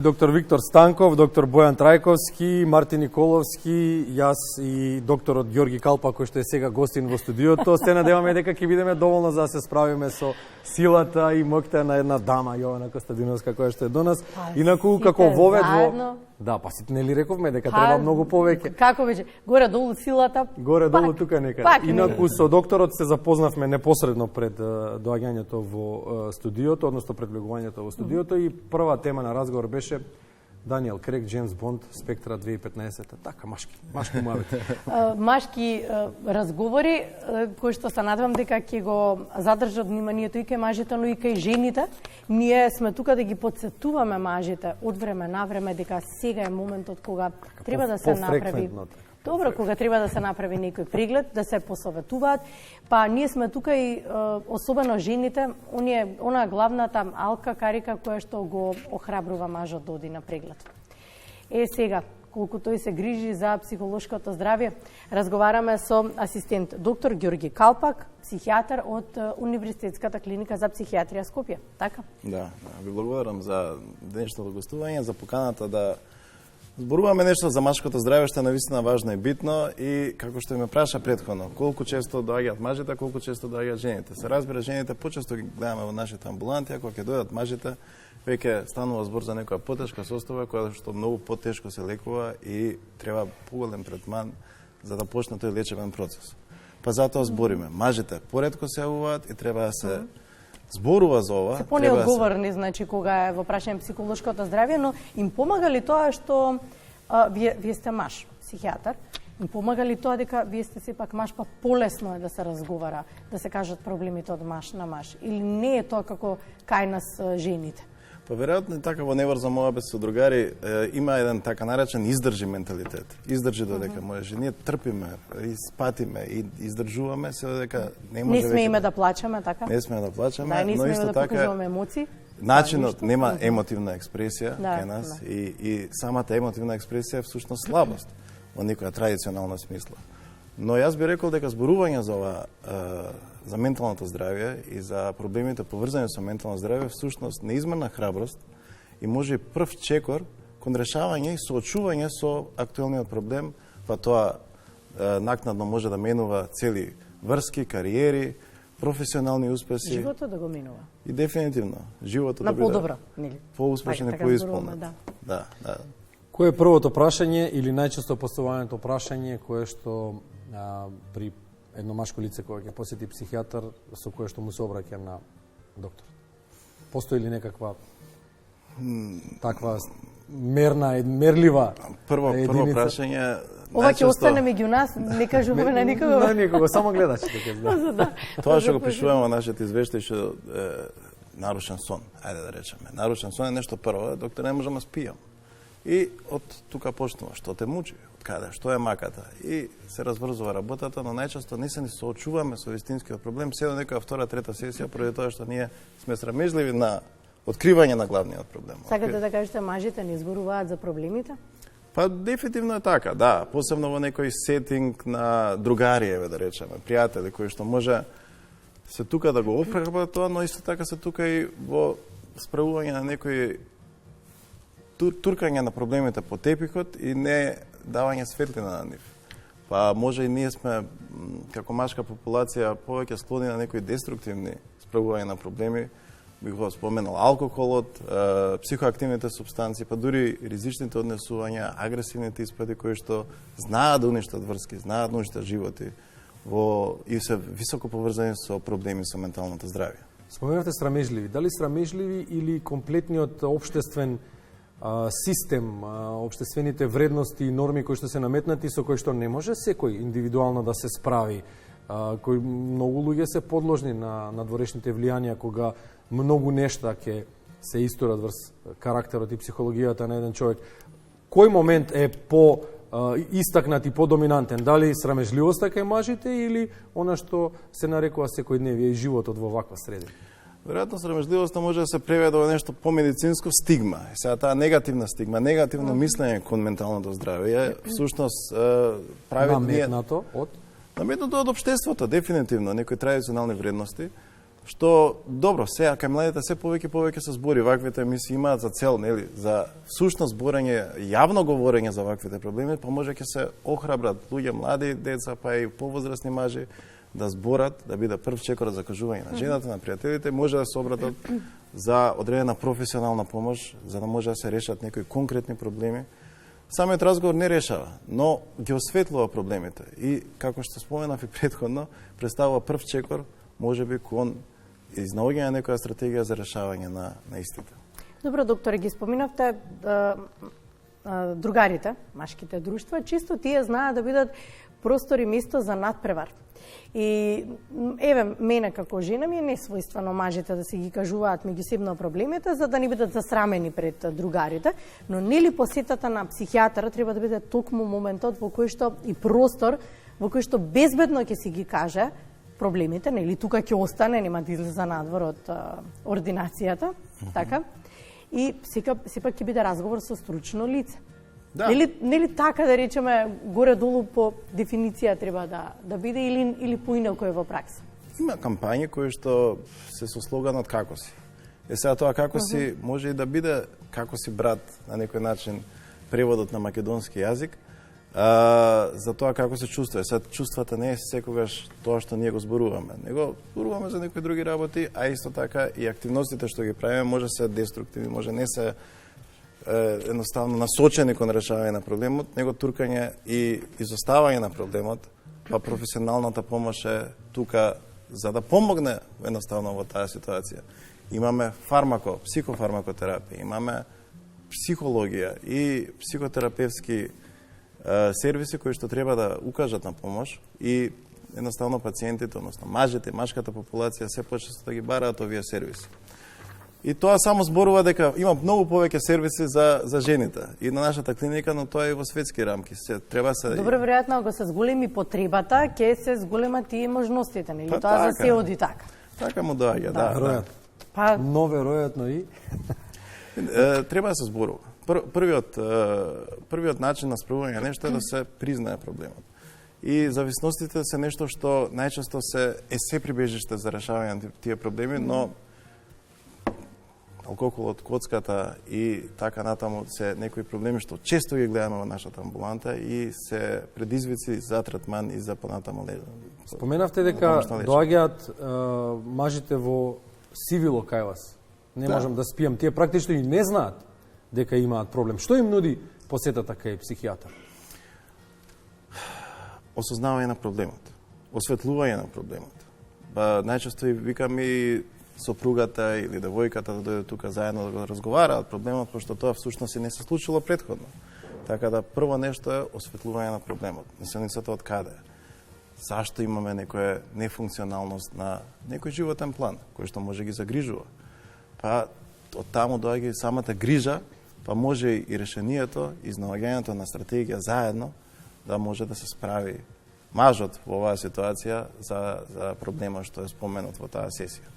Доктор Виктор Станков, доктор Бојан Трајковски, Мартин Николовски, јас и докторот Ѓорги Калпа, кој што е сега гостин во студиото. Се надеваме дека ќе бидеме доволно за да се справиме со силата и моќта на една дама, Јована Костадиновска, која што е до нас. Инаку, како воведво... Да, па сите нели рековме дека треба многу повеќе. Како веќе? Горе-долу силата? Горе-долу тука некаде. Инаку со докторот се запознавме непосредно пред доаѓањето во студиото, односно пред влегувањето во студиото и прва тема на разговор беше Даниел Крейг, Джеймс Бонд, Спектра 2015. Така, машки муавет. Машки разговори, кои што се надевам дека ќе го задржат вниманието и кај мажите, но и кај жените. Ние сме тука да ги подсетуваме мажите од време на време дека сега е моментот кога треба да се направи. Добро, кога треба да се направи некој преглед, да се посоветуваат. Па ние сме тука и особено жените, она главната алка карика која што го охрабрува мажот да оди на преглед. Сега, колку тој се грижи за психолошкото здравје, разговараме со асистент доктор Ѓорги Калпак, психијатар од Универзитетската клиника за психијатрија Скопје. Така? Да, ви благодарам за денешното гостување, за поканата да зборуваме нешто за машкото здравје што е навистина важно и битно и како што ме праша претходно, колку често доаѓаат мажите, колку често доаѓаат жените. Се разбира, жените почесто ги гледаме во нашите амбуланти, ако ќе дојдат мажите, веќе станува збор за некоја потешка состојба која што многу потешко се лекува и треба поголем третман за да почне тој лечебен процес. Па затоа збориме. Мажите поретко се јавуваат и треба да се зборува за ова. Се понеодговорни, значи, кога е во прашање психолошкото здравје, но им помага ли тоа што вие сте маж, психијатар, им помага ли тоа дека вие сте сепак маж, па полесно е да се разговара, да се кажат проблемите од маж на маж? Или не е тоа како кај нас жените? Па веројатно и така во неврза моја со другари има еден така наречен издржи менталитет. Издржи додека може. Ние трпиме, и спатиме и издржуваме се додека не може. Не смееме да плачеме, така? Не смееме да плачеме, да, но исто да така покажуваме емоции. Начинот нема емотивна експресија кај нас и самата емотивна експресија е всушност слабост во некоја традиционална смисла. Но јас би рекол дека зборување за ова за менталното здравје и за проблемите поврзани со ментално здравје всушност неизмерна храброст и може прв чекор кон решавање и соочување со актуелниот проблем, па тоа накнадно може да менува цели врски, кариери, професионални успеси. Животот да го минува. И дефинитивно, животот да биде подобро, нели? Поуспешен и поисполнет. Да. Кој е првото прашање или најчесто поставуваното прашање кое што при едно машко лице кое ќе посети психијатар со кое што му се обраќа на доктор? Постои ли некаква таква мерлива прво прашање? Ова ќе остане меѓу нас, не кажуваме на никого. На никого, само гледачите ќе знаат. Тоа што го пишуваме во нашите извештаи што нарушен сон, ајде да речеме. Нарушен сон е нешто прво, доктор не можам да спијам. И од тука почнува, што те мучи, од каде, што е маката. И се разврзува работата, но најчесто не се ни соочуваме со вистинскиот проблем, се до некоја втора, трета сесија, поради тоа што ние сме срамежливи на откривање на главниот проблем. Сакате да кажете мажите не зборуваат за проблемите? Па дефинитивно е така, да, посебно во некој сетинг на другари, да речеме, пријатели кои што може се тука да го опрекнат тоа, но исто така се тука и во справување на некои туркање на проблемите по тепихот и не давање светлина на нив. Па може и ние сме, како машка популација, повеќе склони на некои деструктивни справување на проблеми. Бих го споменал алкохолот, психоактивните субстанции, па дури ризичните однесувања, агресивните испади кои што знаат да уништат врски, знаат да уништат животи и се високо поврзани со проблеми со менталното здравје. Споменавте срамежливи. Дали срамежливи или комплетниот општествен систем, општествените вредности и норми кои што се наметнати со кои што не може секој индивидуално да се справи, кои многу луѓе се подложни на надворешните влијанија кога многу нешта ќе се исторат врз карактерот и психологијата на еден човек. Кој момент е по истакнат и подоминантен? Дали срамежливоста кај мажите или она што се нарекува секојдневие и животот во ваква средина? Веројатно срамежливоста може да се преведе во нешто помедицинско стигма. Сега таа негативна стигма, негативно мислење кон менталното здравје, всушност прави наметнато од општеството, дефинитивно, некои традиционални вредности, што добро, сега кај младите се повеќе се збори, ваквите емисии имаат за цел, нели, за всушност зборење, јавно говорење за ваквите проблеми, па може ќе се охрабрат луѓе, млади деца, па и повозрасни мажи да зборат, да биде прв чекор за кажување на жената, на пријателите, може да се обратат за одредена професионална помош, за да може да се решат некои конкретни проблеми. Самиот разговор не решава, но ги осветлува проблемите и, како што споменав и претходно, представува прв чекор, може би кон изнаоѓање некоја стратегија за решавање на истите. Добро, докторе, ги споминавте другарите, машките друштва, чисто тие знаат да бидат простор и место за надпревар. И еве, мене како жена ми е несвојствено мажите да се ги кажуваат меѓусебно проблемите за да не бидат засрамени пред другарите, но нели посетата на психијатар треба да биде токму моментот во кој што и простор во кој што безбедно ќе си ги каже проблемите, нели тука ќе остане, нема да излезе надвор од ординацијата, така? И сепак ќе биде разговор со стручно лице. Да. Нели така да речеме горе-долу по дефиниција треба да биде или поинаку е во пракса? Има кампањи кои што се со слоганот како си. Сега тоа како си може и да биде како си брат на некој начин преводот на македонски јазик, за тоа како се чувствува. Сега чувствата не е секогаш тоа што ние го зборуваме, него зборуваме за некои други работи, а исто така и активностите што ги правиме може се деструктивни, може не се едноставно насочени кон решавање на проблемот, него туркање и изоставање на проблемот, па професионалната помош е тука за да помогне едноставно во таа ситуација. Имаме психофармакотерапија, имаме психологија и психотерапевски сервиси кои што треба да укажат на помош и едноставно пациентите, односно мажите, машката популација се почесто да ги бараат овие сервиси. И тоа само зборува дека има многу повеќе сервиси за жените и на нашата клиника, но тоа е во светски рамки. Треба се Добро, веројатно ако се зголеми потребата, ќе се зголемат и можностите, нели? Па, Тоа така. за се оди така. Така му доаѓа, да. Веројатно. Па Но веројатно и Треба да се зборува. Првиот начин на справување нешто е да се признае проблемот. И зависностите се нешто што најчесто се прибежиште за решавање на тие проблеми, но алкохолот, коцката и така натаму се некои проблеми што често ги гледаме во нашата амбуланта и се предизвици за третман и за понатаму лечење. Споменавте дека доаѓаат мажите во сивило кај вас. Не можам да спијам. Тие практично и не знаат дека имаат проблем. Што им нуди посетата кај психијатар? Осознавање на проблемот, осветлување на проблемот. Ба најчесто и викам и сопругата или девојката да дојдат тука заедно да го разговараат проблемот, пошто тоа всушност и не се случило претходно. Така да прво нешто е осветлување на проблемот. Неследницата од каде? Зашто имаме некоја нефункционалност на некој животен план, кој што може ги загрижува. Па од таму доаѓа и самата грижа, па може и решението, изнаоѓањето на стратегија заедно да може да се справи мажот во оваа ситуација за проблемот што е споменат во таа сесија.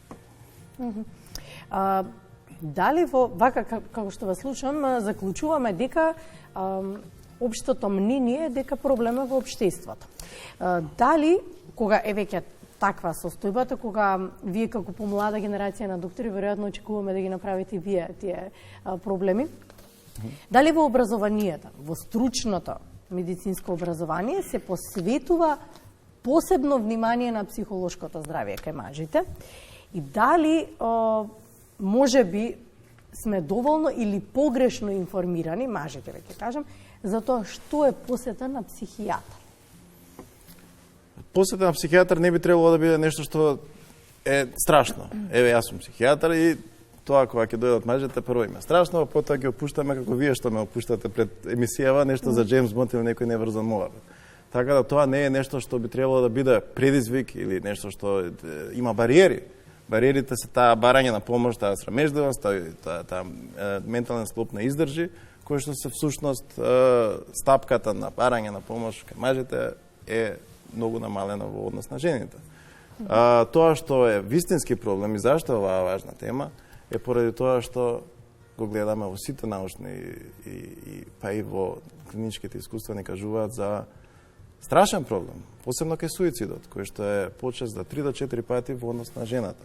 Дали во вака како што вас слушам, заклучуваме дека општото мнение е дека проблемот во општеството. Дали кога е веќе таква состојбата, кога вие како помлада генерација на доктори веројатно очекуваме да ги направите вие тие проблеми, дали во образованието, во стручното медицинско образование се посветува посебно внимание на психолошкото здравје кај мажите? И дали може би сме доволно или погрешно информирани, мажите веќе кажам, за тоа што е посета на психијатар? Посета на психијатар не би требало да биде нешто што е страшно. Еве, јас сум психијатар и тоа кога ќе дојдат мажите, прво им е страшно, а потоа ги опуштаме како вие што ме опуштате пред емисијава, нешто за Джеймс Бонд или некој неврзан муабет. Така да тоа не е нешто што би требало да биде предизвик или нешто што има бариери. Бариерите се таа барање на помош, таа срамежливост, таа ментален склоп на издржи, кој што се всушност стапката на барање на помош кај мажите е многу намалена во однос на жените. Тоа што е вистински проблем и зашто е оваа важна тема е поради тоа што го гледаме во сите научни па и во клиничките искуства не кажуваат за страшен проблем, посебно кај суицидот, кој што е почест за 3 до 4 пати во однос на жената.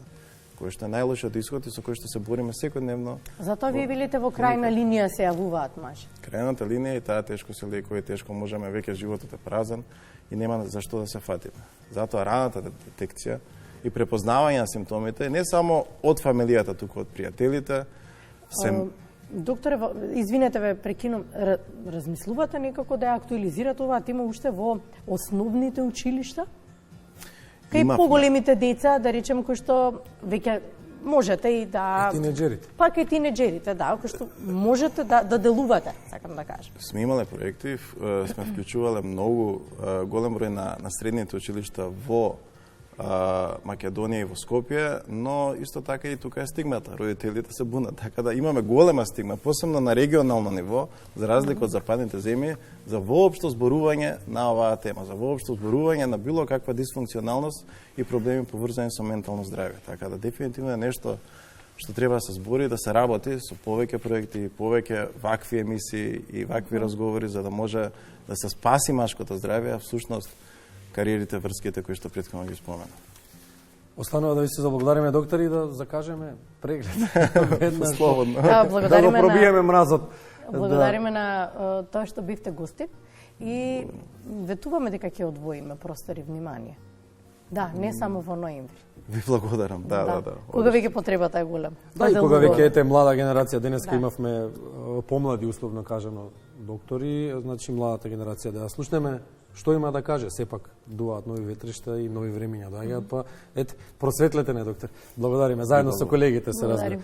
кој што е најлошиот исход и со кој што се бориме секојдневно. Затоа вие билите во крајна линија се јавуваат мажи. Крајната линија и таа тешко се лекува и тешко можеме, веќе животот е празен и нема за што да се фатиме. Затоа раната детекција и препознавање на симптомите не само од фамилијата, туку од пријателите. Докторе, извинете ве, прекинам, размислувате некако да ја актуализирате оваа тема уште во основните училишта? Кај поголемите деца, да речем, кои што веќе можете и да... Тинеџерите. Па кај тинеџерите, да, кои што можете да делувате, сакам да кажам. Сме имале проекти, сме вклучувале многу голем број на средните училишта во Македонија и во Скопје, но исто така и тука е стигмата. Родителите се бунат, така да имаме голема стигма, посебно на регионално ниво, за разлика од западните земји, за воопшто зборување на оваа тема, за воопшто зборување на било каква дисфункционалност и проблеми поврзани со ментално здравје. Така да дефинитивно е нешто што треба да се збори, да се работи со повеќе проекти, повеќе вакви емисии и вакви разговори за да може да се спаси машкото здравје, а всушност кариерите, врските кои што претходно ги спомена. Останува да ви се заблагодариме, доктори, и да закажеме преглед. Слободно. Да, да го пробиеме мразот. Благодариме на тоа што бивте гости и ветуваме дека ќе одвоиме простор и внимание. Да, не само во ноември. Ви благодарам, да. Кога веќе потребата е голема. Да, и кога веќе ете млада генерација, денеска имавме помлади, условно кажано, доктори, значи младата генерација да ја слушнеме што има да каже, сепак дуваат нови ветришта и нови времиња доаѓаат, па ете, просветлете не, доктор. Благодариме, заедно со колегите се разбира.